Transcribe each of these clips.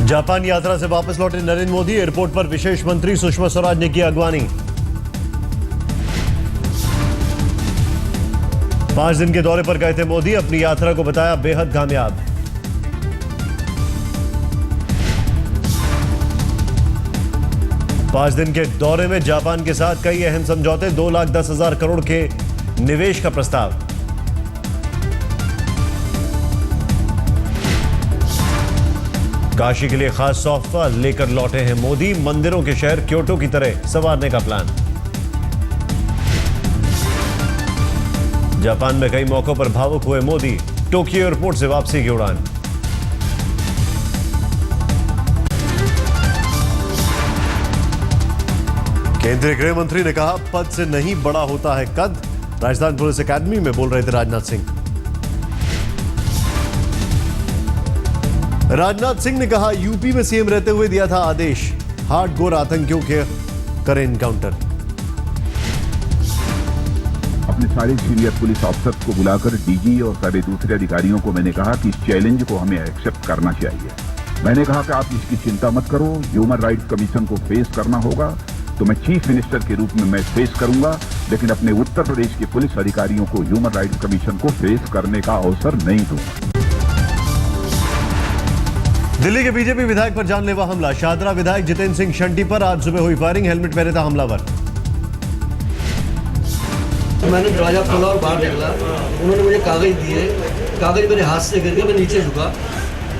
Japan यात्रा से वापस लौटे नरेंद्र मोदी। एयरपोर्ट पर विशेष मंत्री सुषमा स्वराज ने किया अगवानी। 5 दिन के दौरे पर गए थे मोदी। अपनी यात्रा को बताया बेहद कामयाब। पांच दिन के दौरे में जापान के साथ कई अहम समझौते। 2,10,000 करोड़ के निवेश का प्रस्ताव। काशी के लिए खास तोहफा लेकर लौटे हैं मोदी। मंदिरों के शहर क्योटो की तरह संवारने का प्लान। जापान में कई मौकों पर भावुक हुए मोदी। टोक्यो एयरपोर्ट से वापसी की उड़ान। केंद्रीय गृह मंत्री ने कहा, पद से नहीं बड़ा होता है कद। राजस्थान पुलिस अकादमी में बोल रहे थे राजनाथ सिंह। राजनाथ सिंह ने कहा, यूपी में सीएम रहते हुए दिया था आदेश, हार्डकोर आतंकियों के करें एनकाउंटर। अपने सारे सीनियर पुलिस ऑफिसर्स को बुलाकर डीजी और सारे दूसरे अधिकारियों को मैंने कहा कि इस चैलेंज को हमें एक्सेप्ट करना चाहिए। मैंने कहा कि आप इसकी चिंता मत करो, ह्यूमन राइट्स कमीशन को फेस करना होगा तो मैं चीफ मिनिस्टर के रूप में मैं फेस करूंगा, लेकिन अपने उत्तर प्रदेश के पुलिस अधिकारियों को ह्यूमन राइट्स कमीशन को फेस करने का अवसर नहीं दूंगा। दिल्ली के बीजेपी विधायक पर जानलेवा हमला। शाहदरा विधायक जितेंद्र सिंह शंटी पर आज सुबह हुई फायरिंग। हेलमेट पहने था हमलावर। मैंने दरवाजा खोला और बाहर निकला। उन्होंने मुझे कागज दिए। कागज मेरे हाथ से गिर गया, मैं नीचे झुका।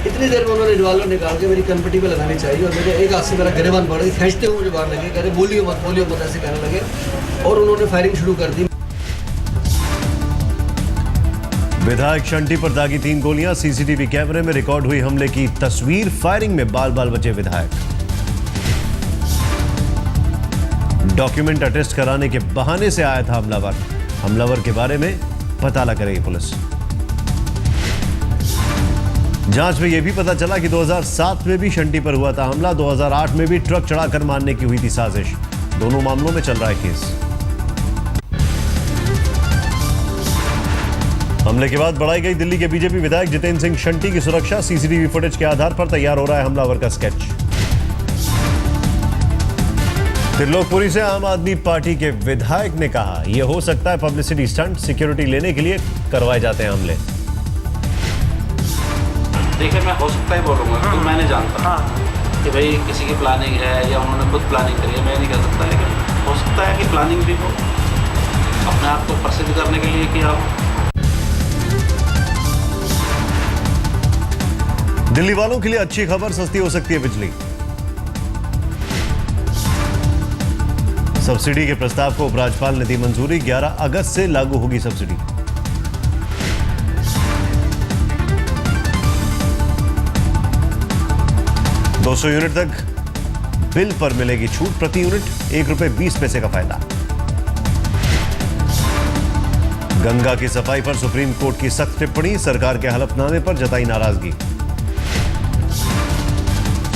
इतनी देर में उन्होंने रिवॉल्वर निकाल के मेरी कनपट्टी पे लगानी चाहिए और मेरे एक हाथ से मेरा गिरेबान पड़ गई। खींचते हुए मुझे बाहर लगे, कह रहे बोलियो मत ऐसे कहने लगे और उन्होंने फायरिंग शुरू कर दी। विधायक शंटी पर दागी 3 गोलियां। सीसीटीवी कैमरे में रिकॉर्ड हुई हमले की तस्वीर। फायरिंग में बाल बाल बचे विधायक। डॉक्यूमेंट अटेस्ट कराने के बहाने से आया था हमलावर। हमलावर के बारे में पता लग रही पुलिस। जांच में यह भी पता चला कि 2007 में भी शंटी पर हुआ था हमला। 2008 में भी ट्रक चढ़ाकर मारने की हुई थी साजिश। दोनों मामलों में चल रहा है केस। हमले के बाद बढ़ाई गई दिल्ली के बीजेपी विधायक जितेंद्र सिंह शंटी की सुरक्षा। सीसीटीवी फुटेज के आधार पर तैयार हो रहा है हमलावर का स्केच। त्रिलोकपुरी से आम आदमी पार्टी के विधायक ने कहा, यह हो सकता है पब्लिसिटी स्टंट। सिक्योरिटी लेने के लिए करवाए जाते हैं हमले। देखिए, मैं हो सकता ही बोलूँगा क्योंकि मैं नहीं जानता कि भाई किसी की प्लानिंग है या उन्होंने खुद प्लानिंग करी है, मैं नहीं कह सकता। लेकिन हो सकता है कि प्लानिंग भी हो, अपने आप को प्रसिद्ध करने के लिए किया हो। दिल्ली वालों के लिए अच्छी खबर, सस्ती हो सकती है बिजली। सब्सिडी के प्रस्ताव को उपराज्यपाल ने दी मंजूरी। 11 अगस्त से लागू होगी सब्सिडी। ₹200 यूनिट तक बिल पर मिलेगी छूट। प्रति यूनिट ₹1.20 का फायदा। गंगा की सफाई पर सुप्रीम कोर्ट की सख्त टिप्पणी। सरकार के हलफनामे पर जताई नाराजगी।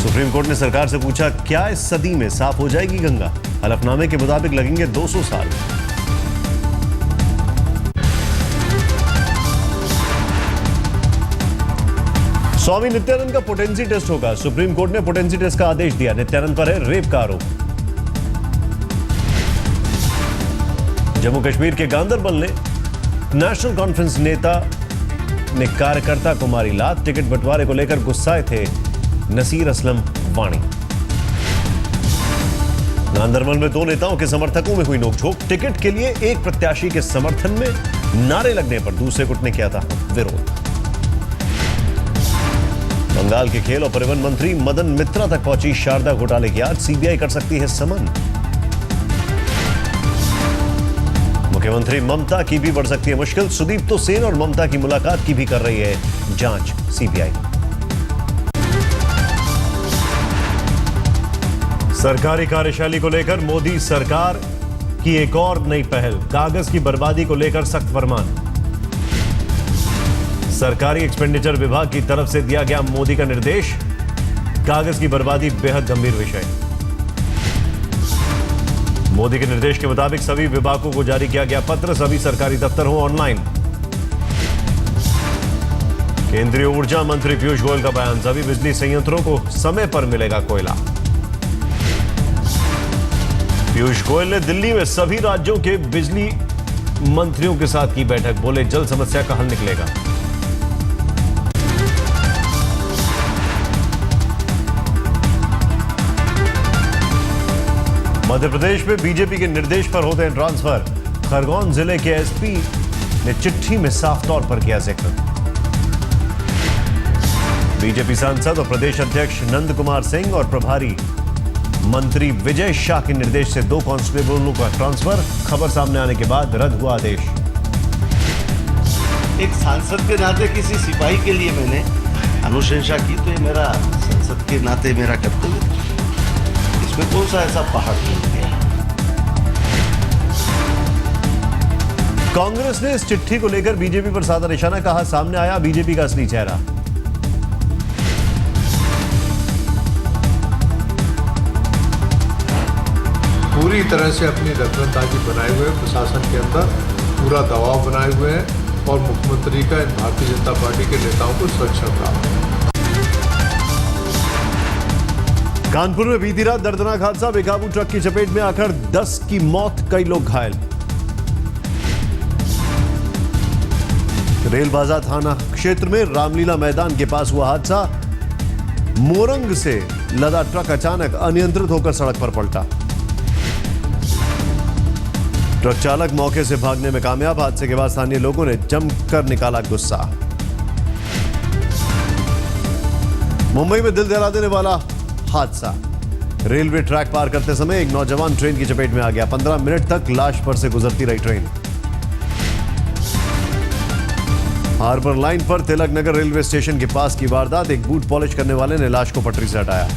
सुप्रीम कोर्ट ने सरकार से पूछा, क्या इस सदी में साफ हो जाएगी गंगा? हलफनामे के मुताबिक लगेंगे 200 साल। स्वामी नित्यानंद का पोटेंसी टेस्ट होगा। सुप्रीम कोर्ट ने पोटेंसी टेस्ट का आदेश दिया। नित्यानंद पर है रेप का आरोप। जम्मू कश्मीर के गांदरबल ने नेशनल कॉन्फ्रेंस नेता ने कार्यकर्ता को मारी लात। टिकट बंटवारे को लेकर गुस्साए थे नसीर असलम वाणी। गांदरबल में 2 नेताओं के समर्थकों में हुई नोकझोंक। टिकट के लिए एक प्रत्याशी के समर्थन में नारे लगने पर दूसरे गुट ने किया था विरोध। बंगाल के खेल और परिवहन मंत्री मदन मित्रा तक पहुंची शारदा घोटाले की आज। सीबीआई कर सकती है समन। मुख्यमंत्री ममता की भी बढ़ सकती है मुश्किल। सुदीप्तो सेन और ममता की मुलाकात की भी कर रही है जांच सीबीआई। सरकारी कार्यशैली को लेकर मोदी सरकार की एक और नई पहल। कागज की बर्बादी को लेकर सख्त फरमान। सरकारी एक्सपेंडिचर विभाग की तरफ से दिया गया मोदी का निर्देश। कागज की बर्बादी बेहद गंभीर विषय। मोदी के निर्देश के मुताबिक सभी विभागों को जारी किया गया पत्र। सभी सरकारी दफ्तर हो ऑनलाइन। केंद्रीय ऊर्जा मंत्री पीयूष गोयल का बयान, सभी बिजली संयंत्रों को समय पर मिलेगा कोयला। पीयूष गोयल ने दिल्ली में सभी राज्यों के बिजली मंत्रियों के साथ की बैठक, बोले जल समस्या का हल निकलेगा। मध्य प्रदेश में बीजेपी के निर्देश पर होते हैं ट्रांसफर, खरगोन जिले के एसपी ने चिट्ठी में साफ तौर पर किया जिक्र। बीजेपी सांसद और प्रदेश अध्यक्ष नंद कुमार सिंह और प्रभारी मंत्री विजय शाह के निर्देश से 2 कांस्टेबलों का ट्रांसफर, खबर सामने आने के बाद रद्द हुआ आदेश। एक सांसद के नाते किसी सिपाही के लिए मैंने अनुशंसा की, तो ये मेरा संसद के नाते मेरा कर्तव्य था। इसमें कौन सा ऐसा पहाड़ टूट गया। कांग्रेस ने इस चिट्ठी को लेकर बीजेपी पर साधा निशाना, कहा सामने आया बीजेपी का असली चेहरा। पूरी तरह से अपनी दखलंदाजी बनाए हुए हैं, प्रशासन के अंदर पूरा दबाव बनाए हुए हैं और मुख्यमंत्री का इन भारतीय जनता पार्टी के नेताओं को संरक्षण प्राप्त है। कानपुर में बीती रात दर्दनाक हादसा, बेकाबू ट्रक की चपेट में आकर 10 की मौत, कई लोग घायल। रेल बाजार थाना क्षेत्र में रामलीला मैदान के पास हुआ हादसा, मोरंग से लदा ट्रक अचानक अनियंत्रित होकर सड़क पर पलटा। ट्रक चालक मौके से भागने में कामयाब, हादसे के बाद स्थानीय लोगों ने जमकर निकाला गुस्सा। मुंबई में दिल दहला देने वाला हादसा, रेलवे ट्रैक पार करते समय एक नौजवान ट्रेन की चपेट में आ गया। 15 मिनट तक लाश पर से गुजरती रही ट्रेन। हार्बर लाइन पर तिलक नगर रेलवे स्टेशन के पास की वारदात, एक बूट पॉलिश करने वाले ने लाश को पटरी से हटाया।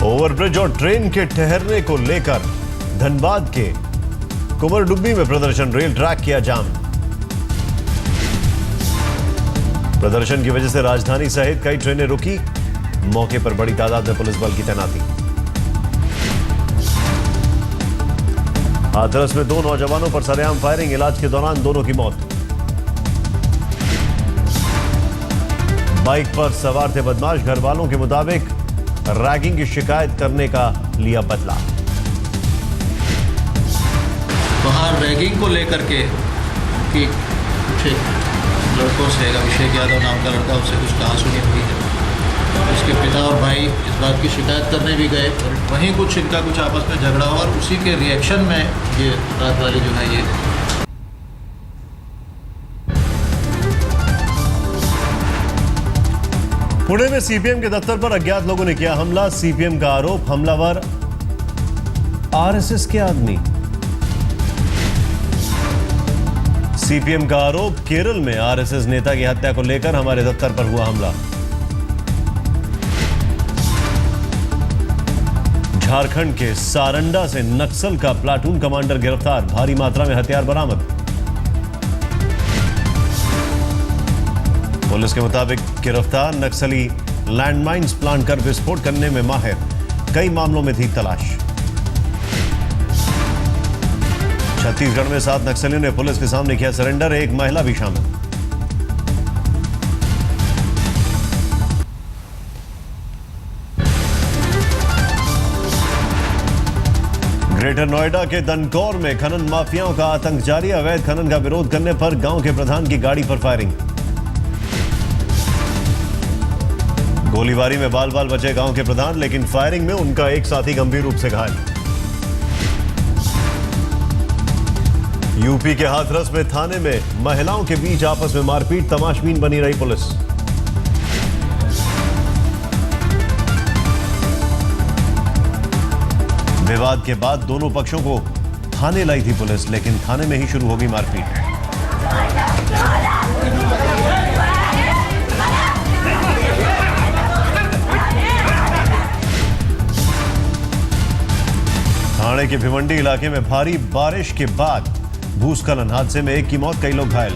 ओवरब्रिज और ट्रेन के ठहरने को लेकर धनबाद के कुंवरडुब्बी में प्रदर्शन, रेल ट्रैक किया जाम। प्रदर्शन की वजह से राजधानी सहित कई ट्रेनें रुकी, मौके पर बड़ी तादाद में पुलिस बल की तैनाती। हाथरस में 2 नौजवानों पर सरेआम फायरिंग, इलाज के दौरान दोनों की मौत। बाइक पर सवार थे बदमाश, घर वालों के मुताबिक रैगिंग की शिकायत करने का लिया बदला। वहाँ रैगिंग को लेकर के कि कुछ लड़कों से, अभिषेक यादव नाम का लड़का, उससे कुछ कहासुनी हुई है। उसके पिता और भाई इस बात की शिकायत करने भी गए, वहीं कुछ इनका कुछ आपस में झगड़ा हुआ और उसी के रिएक्शन में ये रात वाली जो है ये। पुणे में सीपीएम के दफ्तर पर अज्ञात लोगों ने किया हमला, सीपीएम का आरोप, हमलावर आरएसएस के आदमी। सीपीएम का आरोप, केरल में आरएसएस नेता की हत्या को लेकर हमारे दफ्तर पर हुआ हमला। झारखंड के सारंडा से नक्सल का प्लाटून कमांडर गिरफ्तार, भारी मात्रा में हथियार बरामद। पुलिस के मुताबिक गिरफ्तार नक्सली लैंडमाइंस प्लांट कर विस्फोट करने में माहिर, कई मामलों में थी तलाश। छत्तीसगढ़ में 7 नक्सलियों ने पुलिस के सामने किया सरेंडर, एक महिला भी शामिल। ग्रेटर नोएडा के दनकौर में खनन माफियाओं का आतंक जारी, अवैध खनन का विरोध करने पर गांव के प्रधान की गाड़ी पर फायरिंग। गोलीबारी में बाल बाल बचे गांव के प्रधान, लेकिन फायरिंग में उनका एक साथी गंभीर रूप से घायल। यूपी के हाथरस में थाने में महिलाओं के बीच आपस में मारपीट, तमाशबीन बनी रही पुलिस। विवाद के बाद दोनों पक्षों को थाने लाई थी पुलिस, लेकिन थाने में ही शुरू हो गई मारपीट। थाने के भिवंडी इलाके में भारी बारिश के बाद भूस्खलन, हादसे में एक की मौत, कई लोग घायल।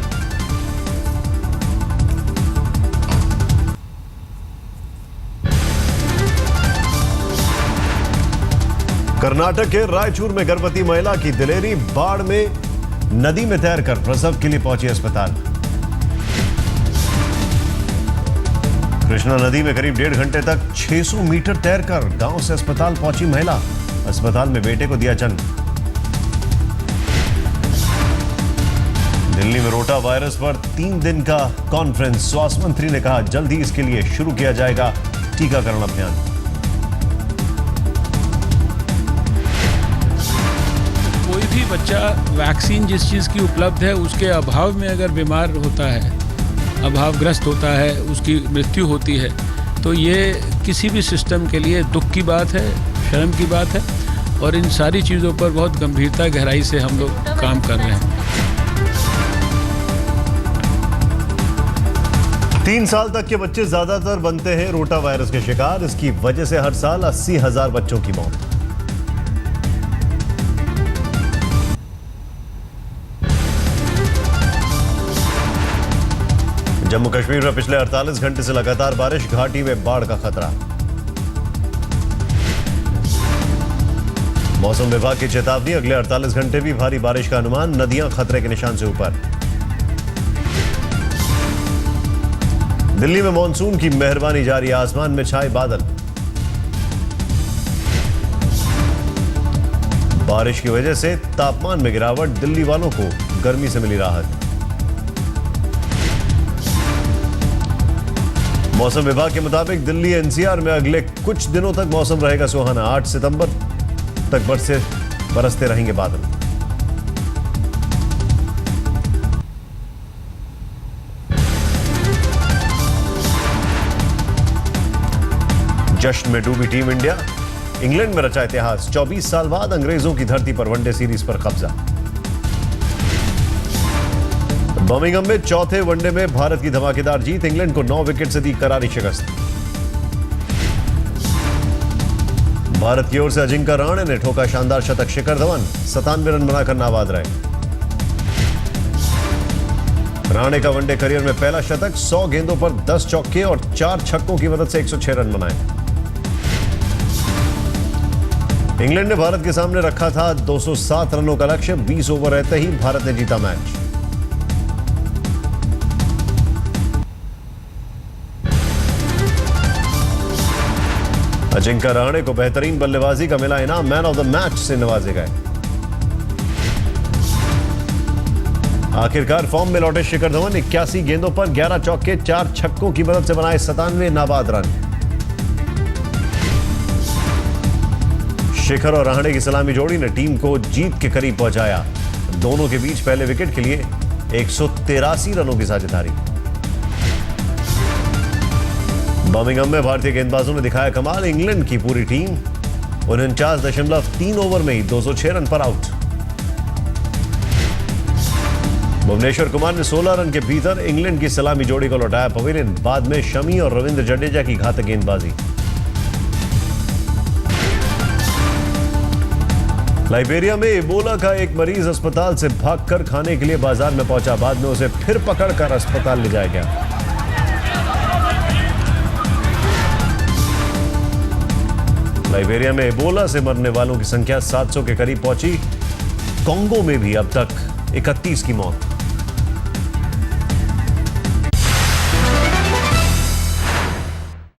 कर्नाटक के रायचूर में गर्भवती महिला की दिलेरी, बाढ़ में नदी में तैरकर प्रसव के लिए पहुंची अस्पताल। कृष्णा नदी में करीब 1.5 घंटे तक 600 मीटर तैरकर गांव से अस्पताल पहुंची महिला। अस्पताल में बेटे को दिया जन्म। दिल्ली में रोटा वायरस पर 3 दिन का कॉन्फ्रेंस। स्वास्थ्य मंत्री ने कहा जल्द ही इसके लिए शुरू किया जाएगा टीकाकरण अभियान। कोई भी बच्चा वैक्सीन जिस चीज़ की उपलब्ध है उसके अभाव में अगर बीमार होता है, अभावग्रस्त होता है, उसकी मृत्यु होती है, तो ये किसी भी सिस्टम के लिए दुख की बात है, शर्म की बात है। और इन सारी चीज़ों पर बहुत गंभीरता गहराई से हम लोग काम कर रहे हैं। 3 साल तक के बच्चे ज्यादातर बनते हैं रोटा वायरस के शिकार। इसकी वजह से हर साल 80,000 बच्चों की मौत। जम्मू कश्मीर में पिछले 48 घंटे से लगातार बारिश। घाटी में बाढ़ का खतरा। मौसम विभाग की चेतावनी, अगले 48 घंटे भी भारी बारिश का अनुमान। नदियां खतरे के निशान से ऊपर। दिल्ली में मॉनसून की मेहरबानी जारी। आसमान में छाए बादल। बारिश की वजह से तापमान में गिरावट। दिल्ली वालों को गर्मी से मिली राहत। मौसम विभाग के मुताबिक दिल्ली एनसीआर में अगले कुछ दिनों तक मौसम रहेगा सुहाना। 8 सितंबर तक बरसते रहेंगे बादल। जश्न में डूबी टीम इंडिया। इंग्लैंड में रचा इतिहास। 24 साल बाद अंग्रेजों की धरती पर वनडे सीरीज पर कब्जा। बर्मिंघम में चौथे वनडे में भारत की धमाकेदार जीत। इंग्लैंड को 9 विकेट से दी करारी शिकस्त। भारत की ओर से अजिंक्य रहाणे ने ठोका शानदार शतक। शिखर धवन 97 रन बनाकर नाबाद रहे। रहाणे का वनडे करियर में पहला शतक। 100 गेंदों पर 10 चौके और 4 छक्कों की मदद से 106 रन बनाए। इंग्लैंड ने भारत के सामने रखा था 207 रनों का लक्ष्य। 20 ओवर रहते ही भारत ने जीता मैच। अजिंक्य रहाणे को बेहतरीन बल्लेबाजी का मिला इनाम। मैन ऑफ द मैच से नवाजे गए। आखिरकार फॉर्म में लौटे शिखर धवन 81 गेंदों पर 11 चौके 4 छक्कों की मदद से बनाए 97 नाबाद रन। शिखर और रहाणे की सलामी जोड़ी ने टीम को जीत के करीब पहुंचाया। दोनों के बीच पहले विकेट के लिए 183 रनों की साझेदारी। बर्मिंघम में भारतीय गेंदबाजों ने दिखाया कमाल। इंग्लैंड की पूरी टीम 49.3 ओवर में ही 206 रन पर आउट। भुवनेश्वर कुमार ने 16 रन के भीतर इंग्लैंड की सलामी जोड़ी को लौटाया पवेलियन। बाद में शमी और रविंद्र जडेजा की घातक गेंदबाजी। लाइबेरिया में इबोला का एक मरीज अस्पताल से भागकर खाने के लिए बाजार में पहुंचा। बाद में उसे फिर पकड़कर अस्पताल ले जाया गया। लाइबेरिया में इबोला से मरने वालों की संख्या 700 के करीब पहुंची। कांगो में भी अब तक 31 की मौत।